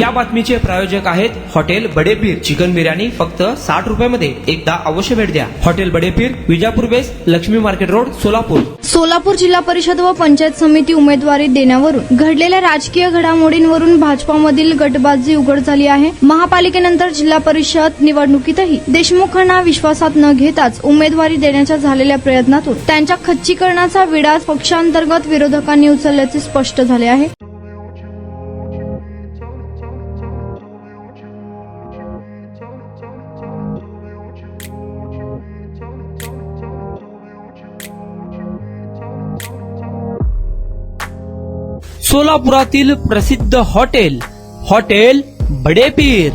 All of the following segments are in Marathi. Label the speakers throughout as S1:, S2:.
S1: या बातमीचे प्रायोजक आहेत हॉटेल बडेपीर. चिकन बिर्याणी फक्त 60 रुपयामध्ये. एकदा अवश्य भेट द्या. Hotel Badepir, Vijapur west, Laxmi market road, Solapur.
S2: Solapur Zilla Parishad व पंचायत समिती उमेदवारी देण्यावरून घडलेल्या राजकीय घडामोडींवरून भाजपामधील गटबाजी उघड झाली आहे. महापालिकेनंतर जिल्हा परिषद निवडणुकीतही देशमुखांना विश्वासात न घेताच उमेदवारी देण्याच्या झालेल्या प्रयत्नातून त्यांच्या खच्चीकरणाचा विडा पक्षांतर्गत विरोधकांनी उचलल्याचे स्पष्ट झाले आहे.
S1: सोलापुरातील प्रसिद्ध हॉटेल बडेपीर.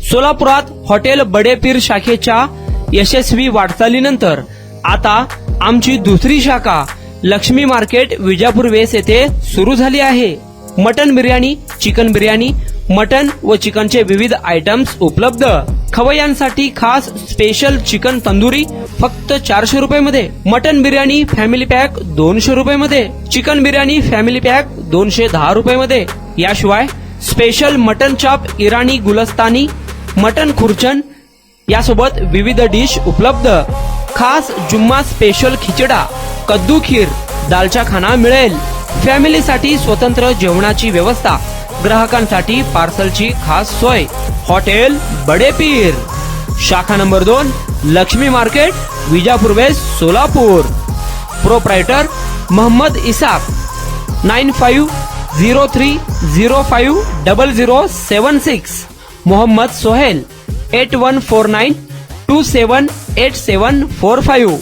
S1: सोलापुरात हॉटेल बडेपीर शाखेच्या यशस्वी वाटचालीनंतर आता आमची दुसरी शाखा लक्ष्मी मार्केट, विजापूर वेस्ट येथे सुरू झाली आहे. Mutton biryani, chicken biryani, mutton व चिकनचे विविध आयटम्स उपलब्ध. खवय्यांसाठी खास स्पेशल चिकन तंदुरी फक्त 400 रुपयामध्ये. मटन बिर्याणी फॅमिली पॅक 200 रुपयामध्ये. चिकन बिर्याणी फॅमिली पॅक 210 रुपयामध्ये. याशिवाय स्पेशल मटन चाप, इराणी गुलस्तानी, मटन खुर्चन यासोबत विविध डिश उपलब्ध. खास जुम्मा स्पेशल खिचडा, कद्दू खीर, दालचा खाना मिळेल. फॅमिलीसाठी स्वतंत्र जेवणाची व्यवस्था, ग्राहकांसाठी पार्सलची खास सोय. हॉटेल बडेपीर, शाखा number 2, Laxmi market, Vijapur west, Solapur. Proprietor Mohammad Isaq. 9503050076. Mohammad Sohel. 8149278745.